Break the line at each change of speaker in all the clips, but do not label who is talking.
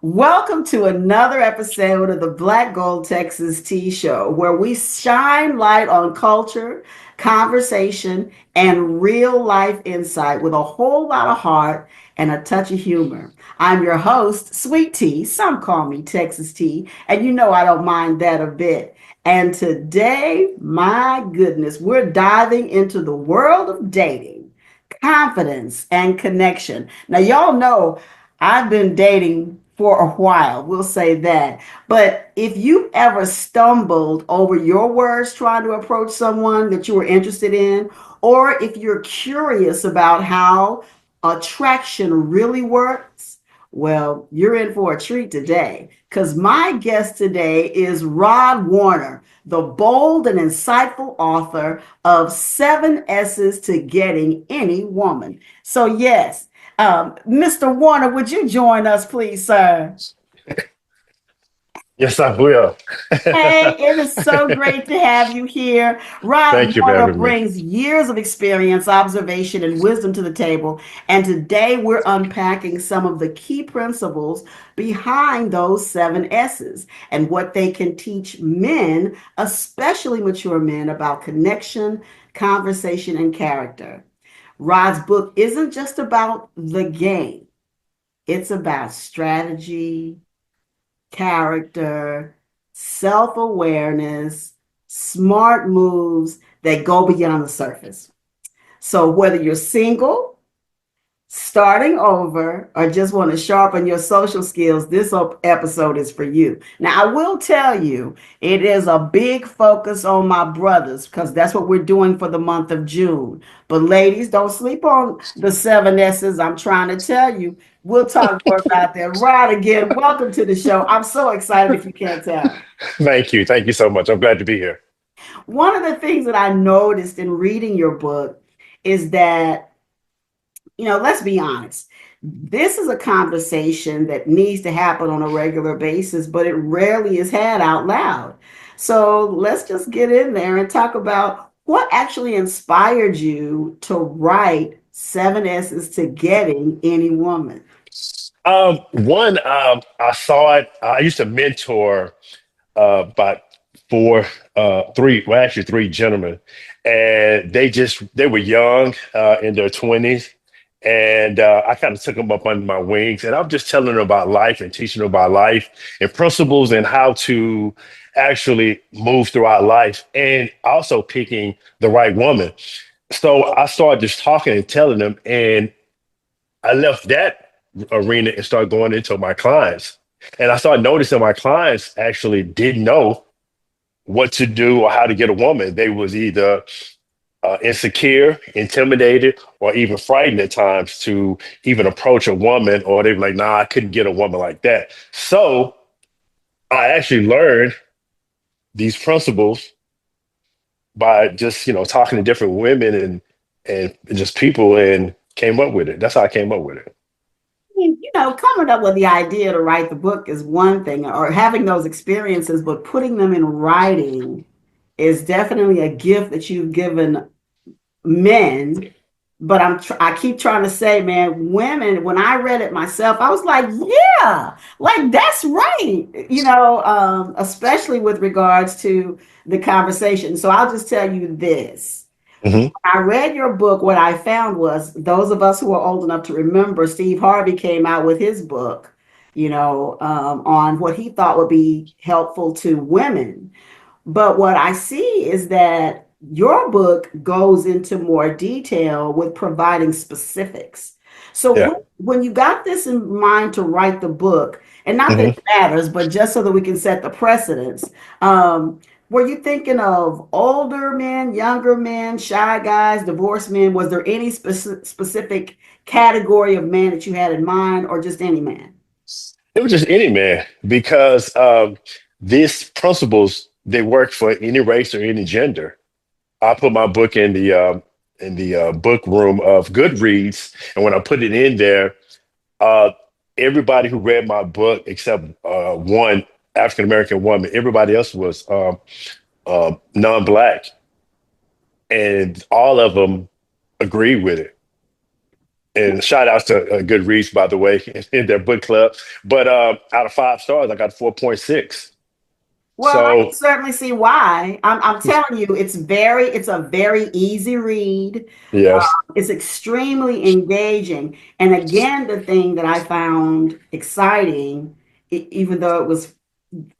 Welcome to another episode of the Black Gold Texas Tea Show, where we shine light on culture, conversation, and real life insight with a whole lot of heart and a touch of humor. I'm your host, Sweet Tea. Some call me Texas Tea, and you know I don't mind that a bit. And today, my goodness, we're diving into the world of dating, confidence, and connection. Now, y'all know I've been dating for a while, we'll say that. But if you ever stumbled over your words trying to approach someone that you were interested in, or if you're curious about how attraction really works, well, you're in for a treat today because my guest today is Rod Warner, the bold and insightful author of Seven S's to Getting Any Woman. So, yes, Mr. Warner, would you join us, please, sir?
Yes, I will.
Hey, it is so great to have you here. Rod
Thank you for
Warner
having me.
brings years of experience, observation, and wisdom to the table. And today we're unpacking some of the key principles behind those seven S's and what they can teach men, especially mature men, about connection, conversation, and character. Rod's book isn't just about the game. It's about strategy, character, self awareness, smart moves that go beyond the surface. So, whether you're single, starting over, or just want to sharpen your social skills, this episode is for you. Now, I will tell you, it is a big focus on my brothers because that's what we're doing for the month of June. But, ladies, don't sleep on the seven S's. I'm trying to tell you. We'll talk more about that. Rod, again, welcome to the show. I'm so excited if you can't tell.
Thank you. Thank you so much. I'm glad to be here.
One of the things that I noticed in reading your book is that, let's be honest. This is a conversation that needs to happen on a regular basis, but it rarely is had out loud. So let's just get in there and talk about what actually inspired you to write Seven S's to Getting Any Woman.
I saw it. I used to mentor about three gentlemen, and they were young, in their 20s, and I kind of took them up under my wings, and I'm just telling them about life and teaching them about life and principles and how to actually move throughout life, and also picking the right woman. So I started just talking and telling them, and I left that arena and started going into my clients. And I started noticing my clients actually didn't know what to do or how to get a woman. They was either insecure, intimidated, or even frightened at times to even approach a woman, or they were like, nah, I couldn't get a woman like that. So I actually learned these principles by just, talking to different women and just people and came up with it. That's how I came up with it.
Coming up with the idea to write the book is one thing, or having those experiences, but putting them in writing is definitely a gift that you've given men. But I keep trying to say, man, women. When I read it myself, I was like, yeah, like that's right. Especially with regards to the conversation. So I'll just tell you this.
Hmm.
I read your book. What I found was those of us who are old enough to remember, Steve Harvey came out with his book, on what he thought would be helpful to women. But what I see is that your book goes into more detail with providing specifics. So
Yeah.
when you got this in mind to write the book, and not that
Hmm.
it matters, but just so that we can set the precedence, were you thinking of older men, younger men, shy guys, divorced men? Was there any specific category of man that you had in mind, or just any man?
It was just any man because these principles they work for any race or any gender. I put my book in the book room of Goodreads, and when I put it in there, uh, everybody who read my book except one African American woman, everybody else was non-black, and all of them agreed with it. And shout outs to Goodreads, by the way, in their book club. But out of 5 stars, I got 4.6.
Well, I can
So
certainly see why. I'm telling you, it's a very easy read.
yes.
It's extremely engaging. And again, the thing that I found exciting, even though it was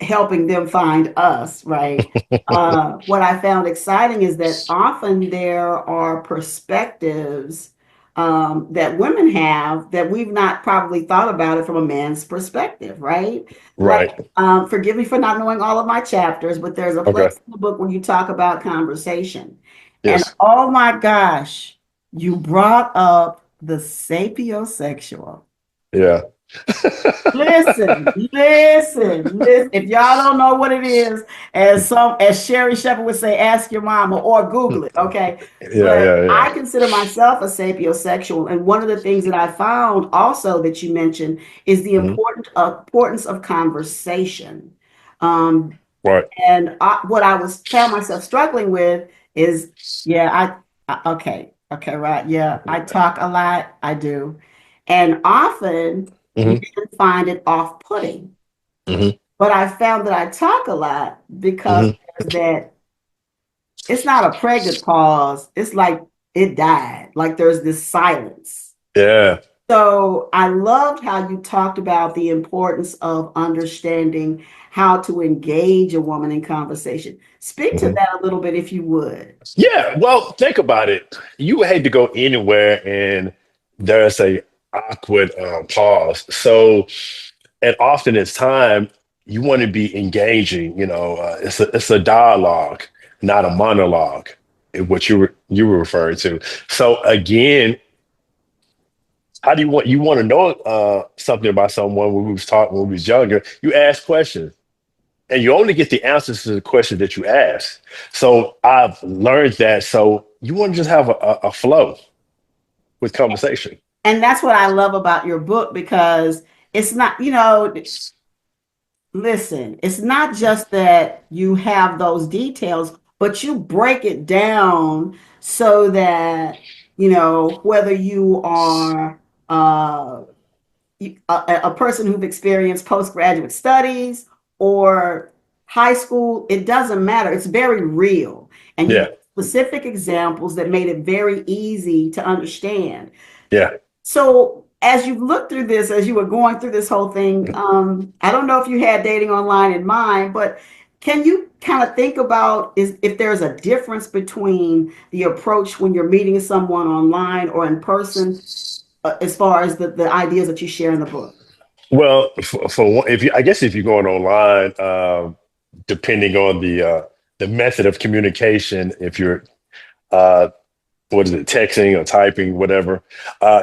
helping them find us, right? What I found exciting is that often there are perspectives that women have that we've not probably thought about it from a man's perspective, right? Like,
Right.
forgive me for not knowing all of my chapters, but there's a
Okay.
place in the book where you talk about conversation. And
Yes.
oh my gosh, you brought up the sapiosexual.
Yeah.
Listen. If y'all don't know what it is, as Sherry Shepherd would say, ask your mama or Google it, okay?
Yeah,
But
yeah, yeah.
I consider myself a sapiosexual, and one of the things that I found also that you mentioned is the
Mhm.
importance of conversation. Um,
Right.
what I was found myself struggling with is, yeah, okay, right, yeah, I talk a lot, I do, and often men
Hmm.
find it off-putting.
Hmm.
But I found that I talk a lot because
Hmm.
there's that it's not a pregnant pause. It's like it died. Like there's this silence.
Yeah.
So I loved how you talked about the importance of understanding how to engage a woman in conversation. Speak to
Mhm.
that a little bit if you would.
Yeah, well, think about it. You hate to go anywhere and there's a awkward pause. So, and often it's time you want to be engaging. It's a dialogue, not a monologue. What you were referring to. So again, how do you want to know something about someone when we was talking when we was younger? You ask questions. And you only get the answers to the question that you ask. So I've learned that. So you want to just have a flow with conversation.
And that's what I love about your book because it's not, listen, it's not just that you have those details, but you break it down so that, whether you are uh, a person who've experienced postgraduate studies or high school, it doesn't matter. It's very real. And you
Yeah,
give specific examples that made it very easy to understand.
yeah.
So as you looked through this, as you were going through this whole thing, I don't know if you had dating online in mind, but can you kind of think about if there's a difference between the approach when you're meeting someone online or in person, as far as the ideas that you share in the book?
Well, for one, if you, I guess if you're going online, depending on the method of communication, if you're uh, what is it, texting or typing, whatever.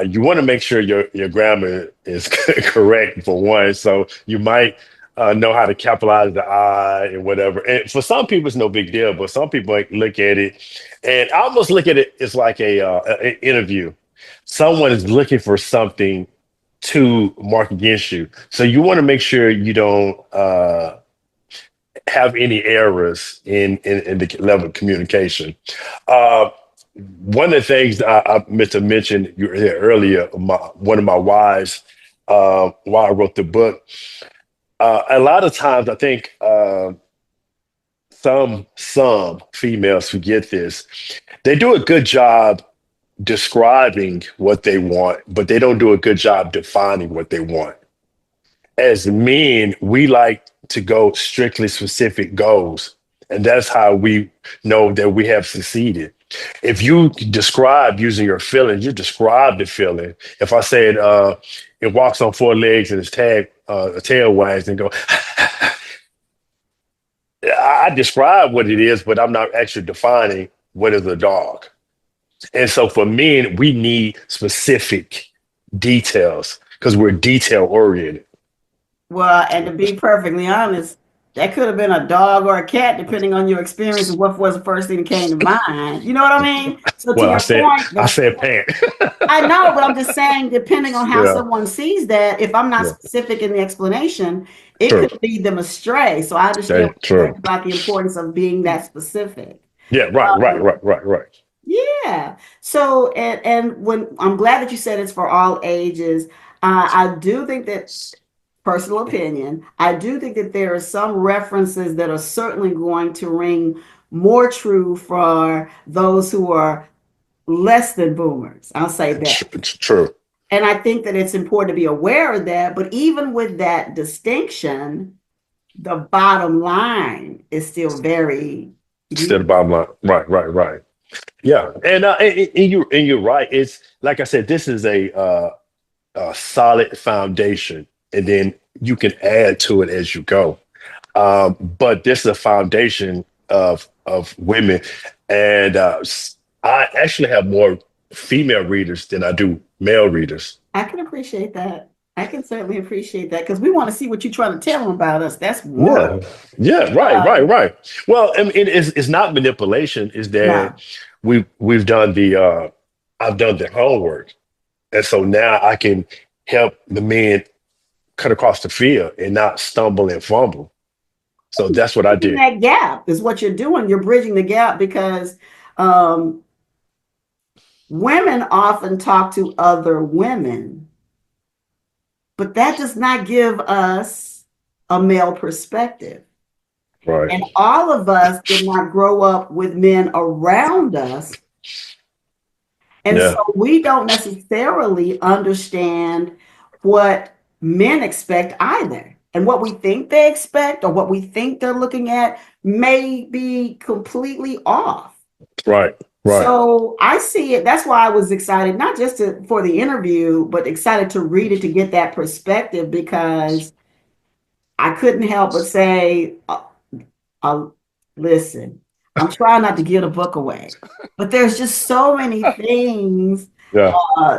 You want to make sure your grammar is correct for one. So you might know how to capitalize the I and whatever. And for some people, it's no big deal, but some people like, look at it and I almost look at it as like an interview. Someone is looking for something to mark against you. So you want to make sure you don't have any errors in the level of communication. Uh, One of the things I meant to mention you were here earlier, one of my whys, why I wrote the book. A lot of times, I think some females forget this. They do a good job describing what they want, but they don't do a good job defining what they want. As men, we like to go strictly specific goals. And that's how we know that we have succeeded. If you describe using your feelings, you describe the feeling. If I said it walks on four legs and its tail wags and go, I describe what it is, but I'm not actually defining what is a dog. And so for men, we need specific details because we're detail oriented.
Well, and to be perfectly honest, that could have been a dog or a cat, depending on your experience and what was the first thing that came to mind. You know what I mean? So to
Well, I
your
said
point,
I said pant.
I know, but I'm just saying, depending on how
Yeah,
someone sees that, if I'm not
yeah,
specific in the explanation, it
true.
could lead them astray. So I understand
Hey,
what you're saying
true.
about the importance of being that specific.
Yeah, right, right,
Um,
right, right, right.
Yeah. So, and when I'm glad that you said it's for all ages. I do think that, personal opinion, I do think that there are some references that are certainly going to ring more true for those who are less than boomers. I'll say that.
It's true.
And I think that it's important to be aware of that. But even with that distinction, the bottom line is still very
Instead
real.
of bottom line. Right, right, right. Yeah, and you're right. It's like I said, this is a solid foundation, and then you can add to it as you go. But this is a foundation of women, and I actually have more female readers than I do male readers.
I can appreciate that. I can certainly appreciate that because we want to see what you're trying to tell them about us. That's one.
Yeah, yeah, right,
Uh,
right, right. Well, I mean, it's not manipulation. Is that
no,
we've done I've done the homework, and so now I can help the men cut across the field and not stumble and fumble. So that's what I
bridging
did.
that gap is what you're doing. You're bridging the gap because um, women often talk to other women, but that does not give us a male perspective. And
Right.
all of us did not grow up with men around us. And so
Yeah.
we don't necessarily understand what men expect either. And what we think they expect or what we think they're looking at may be completely off.
Right. Right.
So I see it. That's why I was excited, not just for the interview, but excited to read it to get that perspective because I couldn't help but say, uh, listen, I'm trying not to give a book away, but there's just so many things
Yeah.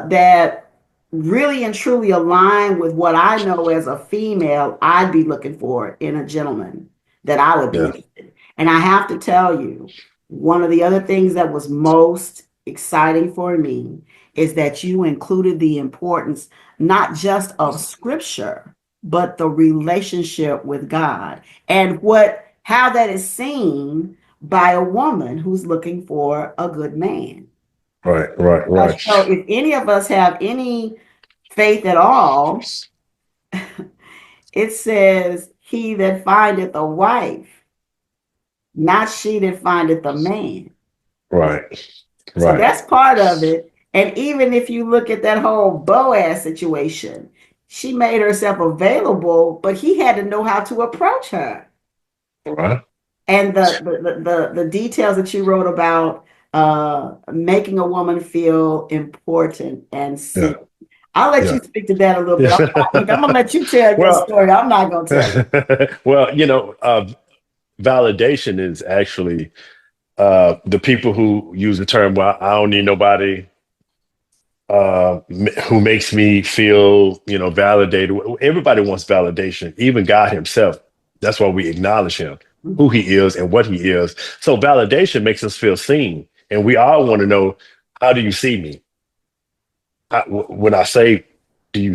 that really and truly align with what I know as a female I'd be looking for in a gentleman that I would be
Yeah.
interested. And I have to tell you, one of the other things that was most exciting for me is that you included the importance not just of scripture, but the relationship with God and what how that is seen by a woman who's looking for a good man.
Right. Right.
Because
Right.
if any of us have any faith at all, it says, "He that findeth a wife, not she that findeth a man."
Right.
So
Right.
that's part of it. And even if you look at that whole Boaz situation, she made herself available, but he had to know how to approach her.
Right.
And the details that you wrote about making a woman feel important and
Yeah.
seen. I'll let
Yeah.
you speak to that a little bit. Look, I'm
Yeah.
gonna let you tell your
Well,
story. I'm not gonna tell it.
well, validation is actually the people who use the term, well, I don't need nobody who makes me feel, validated. Everybody wants validation, even God himself. That's why we acknowledge him, who he is and what he is. So validation makes us feel seen. And we all want to know, how do you see me? When I say,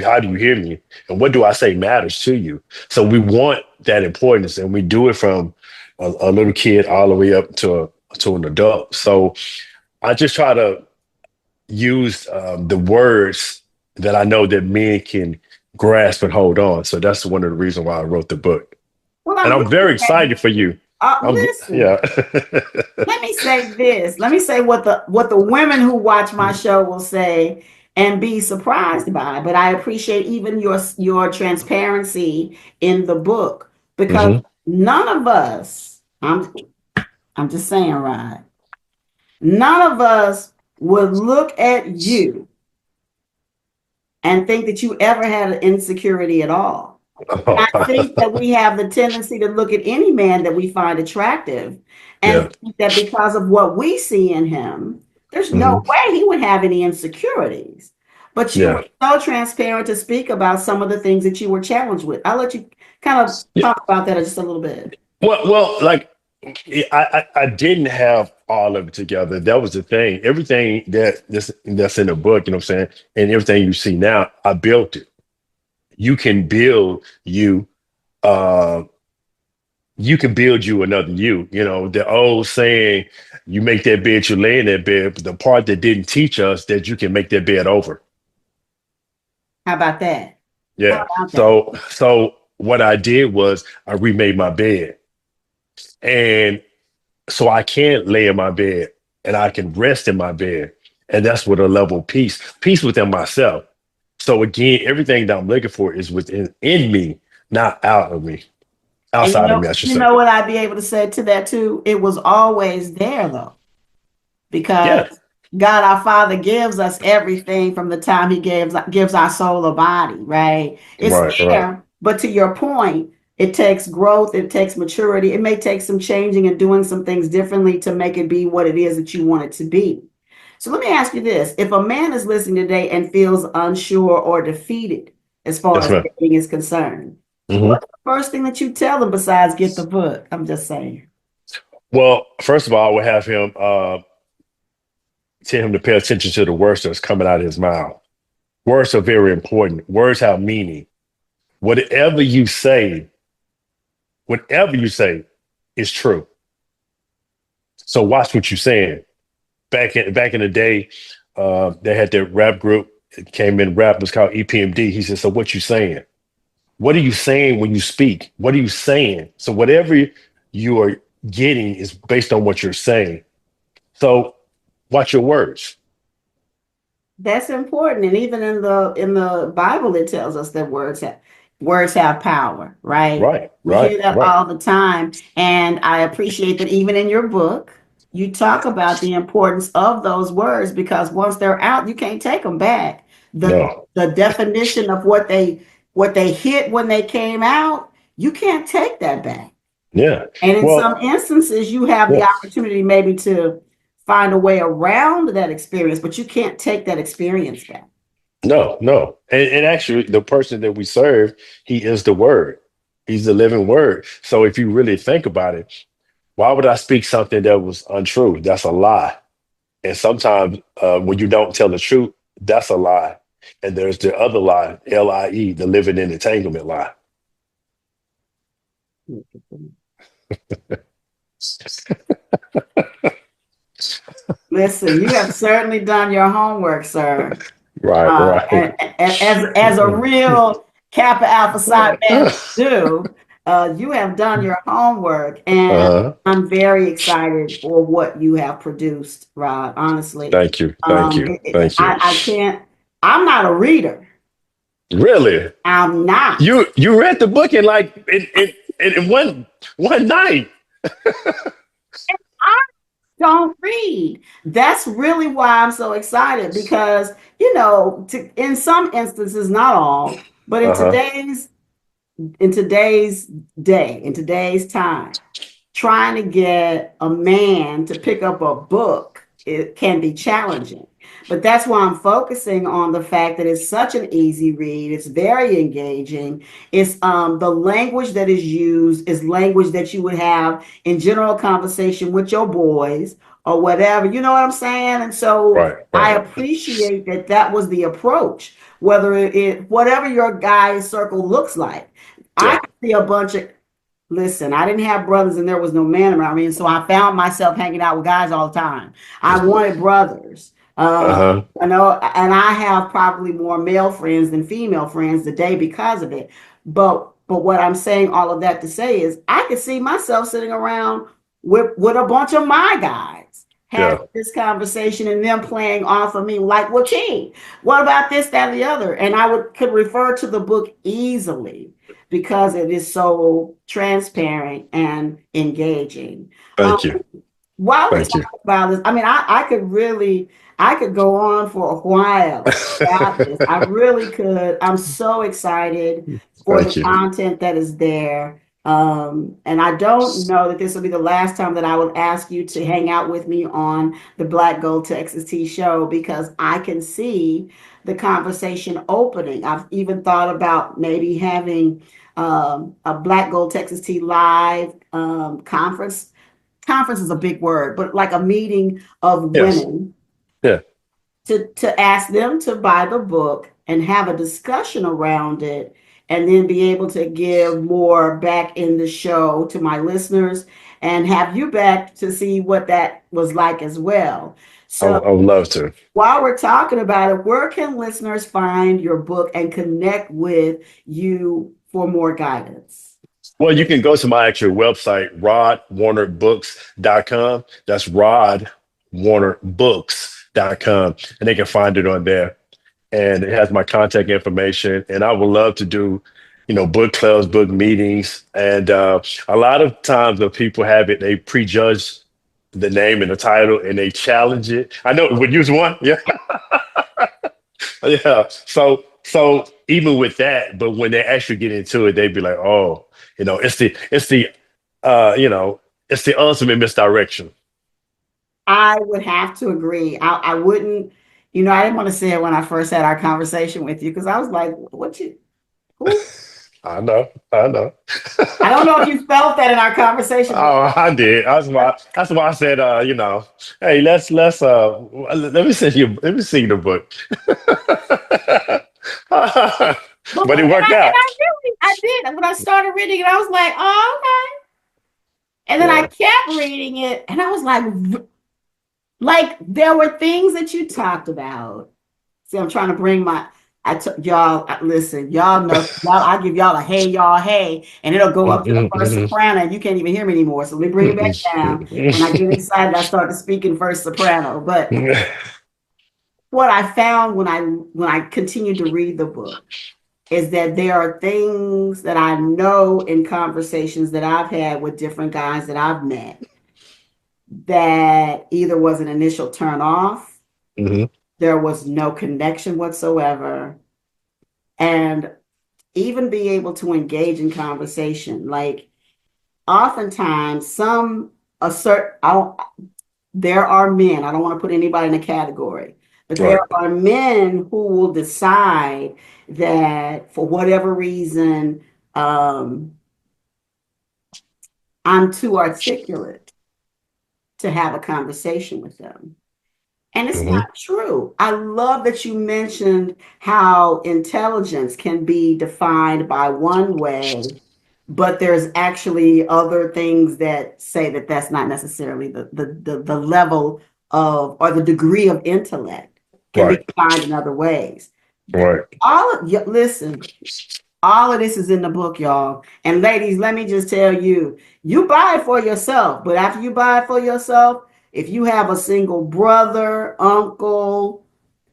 how do you hear me? And what do I say matters to you? So we want that importance, and we do it from a little kid all the way up to an adult. So I just try to use the words that I know that men can grasp and hold on. So that's one of the reasons why I wrote the book.
Well,
And
I'm
I'm
glad
very
that
excited for you.
listen.
Yeah.
Let me say this. Let me say what the women who watch my show will say and be surprised by. But I appreciate even your transparency in the book because
Hmm.
none of us. I'm just saying, right? None of us would look at you and think that you ever had an insecurity at all. I think that we have the tendency to look at any man that we find attractive and
Yeah.
think that because of what we see in him, there's no
Hmm.
way he would have any insecurities. But you
Yeah.
were so transparent to speak about some of the things that you were challenged with. I'll let you kind of
Yeah.
talk about that just a little bit.
Well, like I didn't have all of it together. That was the thing. Everything that's in the book, you know what I'm saying, and everything you see now, I built it. You can build you. Uh, you can build you another you. You know, the old saying, you make that bed, you lay in that bed, but the part that didn't teach us that you can make that bed over.
How about that? How
Yeah.
about that?
So what I did was I remade my bed. And so I can lay in my bed and I can rest in my bed. And that's with a level of peace within myself. So again, everything that I'm looking for is within in me, not out of me,
And
outside of me, I should
you
say.
know what I'd be able to say to that too? It was always there though, because
Yeah,
God our Father gives us everything from the time He gives our soul a body, right? It's
right, right.
there, but to your point, it takes growth, it takes maturity, it may take some changing and doing some things differently to make it be what it is that you want it to be. So let me ask you this. If a man is listening today and feels unsure or defeated as far
Yes,
as
ma'am.
dating is concerned,
Hmm.
what's the first thing that you tell them besides get the book? I'm just saying.
Well, first of all, I would have him tell him to pay attention to the words that's coming out of his mouth. Words are very important. Words have meaning. Whatever you say, whatever you say is true. So watch what you're saying. Back in the day, they had their rap group. It came in rap. It was called EPMD. He said, "So what you saying? What are you saying when you speak? What are you saying? So whatever you are getting is based on what you're saying. So watch your words."
That's important. And even in the Bible, it tells us that words have power, right?
Right,
We
right,
hear that
right.
all the time. And I appreciate that even in your book, you talk about the importance of those words because once they're out, you can't take them back. The
No.
the definition of what they hit when they came out, you can't take that back.
Yeah.
And in some
Well,
instances, you have the
yeah.
opportunity maybe to find a way around that experience, but you can't take that experience back.
No, no. And actually, the person that we serve, he is the word. He's the living word. So if you really think about it, why would I speak something that was untrue? That's a lie. And sometimes when you don't tell the truth, that's a lie. And there's the other lie, LIE, the living in entanglement lie.
Listen, you have certainly done your homework, sir.
Right, right.
As a real Kappa Alpha Psi man do, you have done your homework, and
Uh-huh.
I'm very excited for what you have produced, Rod. Honestly,
Thank you. Thank you. Thank you.
I can't. I'm not a reader.
Really?
I'm not.
You read the book in like in one night.
I don't read. That's really why I'm so excited because in some instances, not all, but
Uh-huh.
in today's in today's time, trying to get a man to pick up a book, it can be challenging. But that's why I'm focusing on the fact that it's such an easy read. It's very engaging. It's the language that is used is language that you would have in general conversation with your boys or whatever. You know what I'm saying? And so
Right,
I
right.
appreciate that that was the approach, whether whatever your guy circle looks like. I
Yeah.
can see a bunch of Listen, I didn't have brothers and there was no man around me. And so I found myself hanging out with guys all the time. I wanted brothers.
Uh-huh.
And I have probably more male friends than female friends today because of it. But what I'm saying all of that to say is I could see myself sitting around with a bunch of my guys having
Yeah.
this conversation and them playing off of me like, well, King, what about this, that, and the other? And I could refer to the book easily because it is so transparent and engaging. Um,
Thank you.
while we're
Thank you.
talking about this, I mean, I could go on for a while about this. I really could. I'm so excited for the
Thank you.
content that is there. And I don't know that this will be the last time that I will ask you to hang out with me on the Black Gold Texas Tea show because I can see the conversation opening. I've even thought about maybe having a Black Gold Texas Tea live conference. Conference is a big word, but like a meeting of
Yes.
women
Yeah.
to ask them to buy the book and have a discussion around it and then be able to give more back in the show to my listeners and have you back to see what that was like as well. So
I would love to.
while we're talking about it, where can listeners find your book and connect with you for more guidance?
Well, you can go to my actual website, rodwarnerbooks.com. That's rodwarnerbooks.com. And they can find it on there. And it has my contact information. And I would love to do, book clubs, book meetings. And a lot of times when people have it, they prejudge the name and the title and they challenge it. I know, would use one? Yeah. Yeah. So even with that, but when they actually get into it, they'd be like, oh, uh, you know, it's the ultimate misdirection.
I would have to agree. I wouldn't, I didn't want to say it when I first had our conversation with you because I was like, who?
I know.
I don't know if you felt that in our conversation, but
Oh, I did. That's why I said, hey, let me see the book. But it worked
and
out.
I did. When I started reading it, I was like, oh, okay. And then I
Yeah.
kept reading it, and I was like there were things that you talked about. See, I'm trying to bring y'all. Listen, y'all know, I give y'all a hey, y'all, hey, and it'll go up to the first soprano, and you can't even hear me anymore. So let me bring it back down. When I get excited, I start to speak in first soprano. But what I found when I continued to read the book is that there are things that I know in conversations that I've had with different guys that I've met that either was an initial turn off,
Mhm.
there was no connection whatsoever, and even be able to engage in conversation. Like oftentimes, there are men, I don't want to put anybody in a category, but there
Right.
are men who will decide that for whatever reason, um, I'm too articulate to have a conversation with them. And it's
Hmm.
not true. I love that you mentioned how intelligence can be defined by one way, but there's actually other things that say that that's not necessarily the level of or the degree of intellect can be
Right.
defined in other ways.
Right.
Listen, all of this is in the book, y'all. And ladies, let me just tell you, you buy it for yourself, but after you buy it for yourself, if you have a single brother, uncle,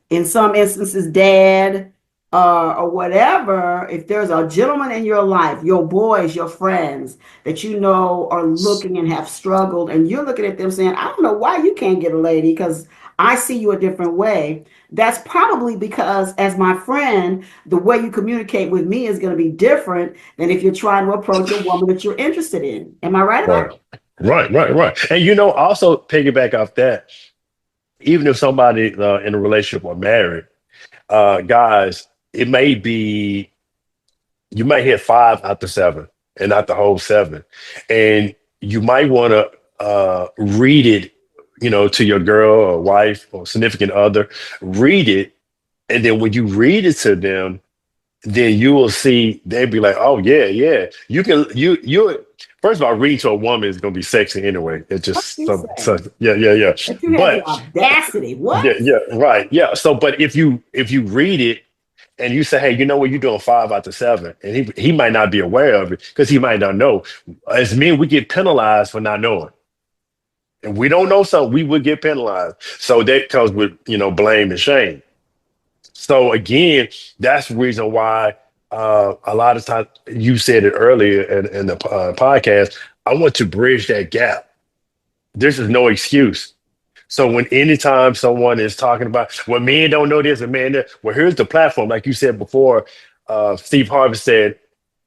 in some instances, dad, or whatever, if there's a gentleman in your life, your boys, your friends that you know are looking and have struggled, and you're looking at them saying, I don't know why you can't get a lady because I see you a different way. That's probably because, as my friend, the way you communicate with me is going to be different than if you're trying to approach a woman that you're interested in. Am I right about
Right. Right. And also piggyback off that, even if somebody in a relationship or married, guys, it may be you might hit five out the seven and not the whole seven. And you might want to read it, to your girl or wife or significant other. Read it. And then when you read it to them, then you will see they'll be like, oh yeah, yeah. You can you first of all, reading to a woman is gonna be sexy anyway. It's
what
just
you
so
say?
yeah, yeah, yeah.
That you had the
But
audacity. What?
yeah, yeah, right. Yeah. So but if you read it and you say, hey, you know what, you're doing five out of seven, and he might not be aware of it because he might not know. As men, we get penalized for not knowing. And we don't know something, we would get penalized. So that comes with, blame and shame. So again, that's the reason why a lot of times you said it earlier in the podcast. I want to bridge that gap. This is no excuse. So when anytime someone is talking about, well, men don't know this and men, well, here's the platform. Like you said before, Steve Harvey said,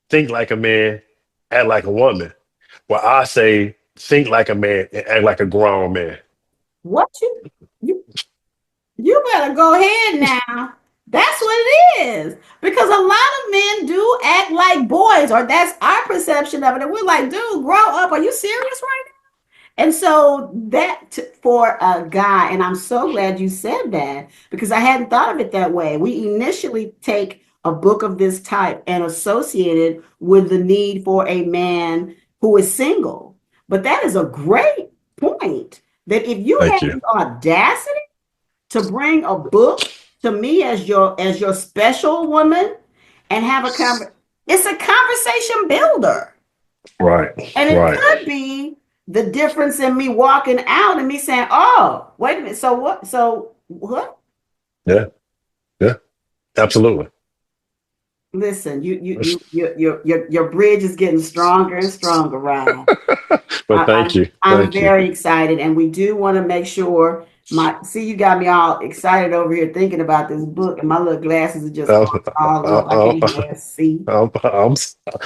think like a man, act like a woman. Well, I say, think like a man and act like a grown man.
What you you better go ahead now. That's what it is. Because a lot of men do act like boys, or that's our perception of it. And we're like, dude, grow up. Are you serious right now? And so for a guy, and I'm so glad you said that because I hadn't thought of it that way. We initially take a book of this type and associate it with the need for a man who is single. But that is a great point that if you
Thank
have
you.
the audacity to bring a book to me as your special woman and have a it's a conversation builder.
Right.
And it
Right.
could be the difference in me walking out and me saying, "Oh, wait a minute. So what? So what?"
Yeah. Yeah. Absolutely.
Listen, your bridge is getting stronger and stronger, Ryan.
But thank you.
I'm
Thank you.
very excited, and we do want to make sure you got me all excited over here thinking about this book, and my little glasses are just
Um,
all up. I
um,
can't even see.
I'm, I'm,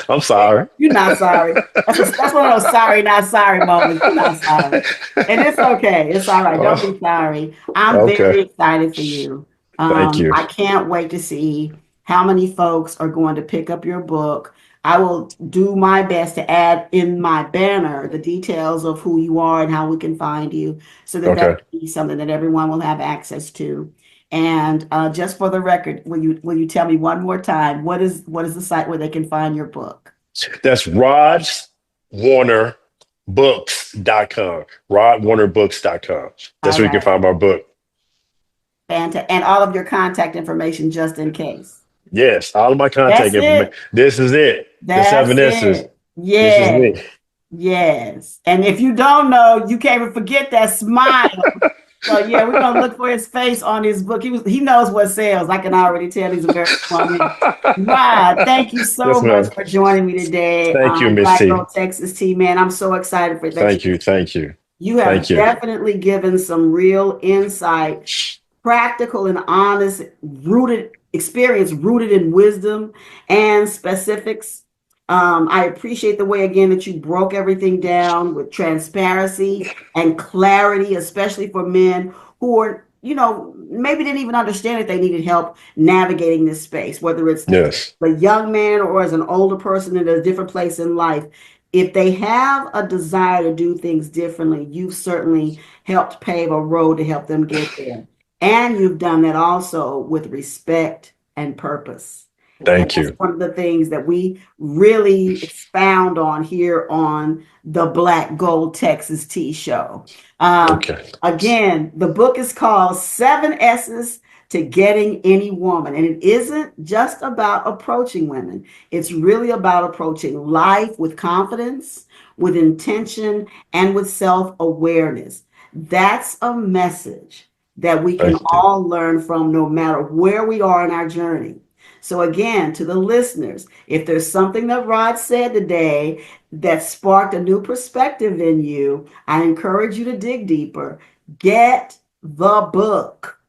I'm sorry.
You're not sorry. That's one of those sorry, not sorry moments. You're not sorry. And it's okay. It's all right. Don't be
Oh,
sorry. I'm
okay.
very excited for you.
Thank you.
I can't wait to see how many folks are going to pick up your book. I will do my best to add in my banner the details of who you are and how we can find you so that that
Okay.
can be something that everyone will have access to. And just for the record, will you tell me one more time what is the site where they can find your book?
That's RodWarnerBooks.com. RodWarnerBooks.com. That's
All
where you can
right.
find my book.
And all of your contact information just in case.
Yes, all of my contact
That's
information.
it.
This is it. The
That's
seven S's.
it.
This is
Yes.
me.
Yes. And if you don't know, you can't even forget that smile. So yeah, we're gonna look for his face on his book. He knows what sells. I can already tell he's a very smart man. Rod, thank you so
Yes,
much
ma'am.
for joining me today
Thank you,
on
Miss
Black
T.
Gold Texas Tea, man. I'm so excited for that
Thank you. Thank you.
you
Thank
have
you.
definitely given some real insight, practical and honest, rooted experience, rooted in wisdom and specifics. I appreciate the way again that you broke everything down with transparency and clarity, especially for men who are, maybe didn't even understand that they needed help navigating this space, whether it's
Yes.
a young man or as an older person in a different place in life. If they have a desire to do things differently, you've certainly helped pave a road to help them get there. And you've done that also with respect and purpose. And
Thank
that's
you.
one of the things that we really expound on here on the Black Gold Texas Tea Show. Um,
Okay.
Again, the book is called Seven S's to Getting Any Woman. And it isn't just about approaching women, it's really about approaching life with confidence, with intention, and with self awareness. That's a message that we can
Thank you.
all learn from no matter where we are in our journey. So, again, to the listeners, if there's something that Rod said today that sparked a new perspective in you, I encourage you to dig deeper. Get the book.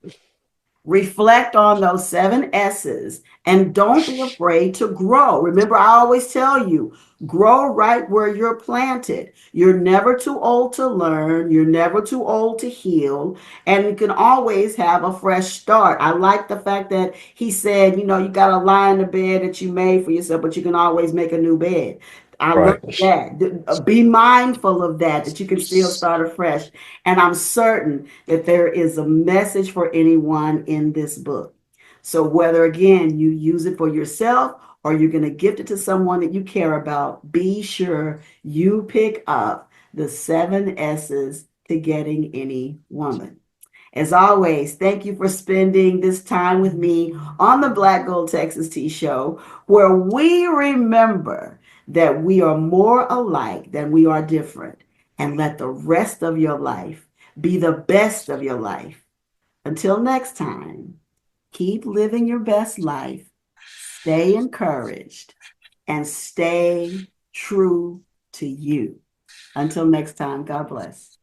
Reflect on those seven S's and don't be afraid to grow. Remember, I always tell you, grow right where you're planted. You're never too old to learn, you're never too old to heal, and you can always have a fresh start. I like the fact that he said, you got to lie in the bed that you made for yourself, but you can always make a new bed. I love
Right.
that. Be mindful of that you can still start afresh. And I'm certain that there is a message for anyone in this book. So, whether again you use it for yourself or you're going to gift it to someone that you care about, be sure you pick up the seven S's to getting any woman. As always, thank you for spending this time with me on the Black Gold Texas Tea Show, where we remember that we are more alike than we are different, and let the rest of your life be the best of your life. Until next time, keep living your best life, stay encouraged, and stay true to you. Until next time, God bless.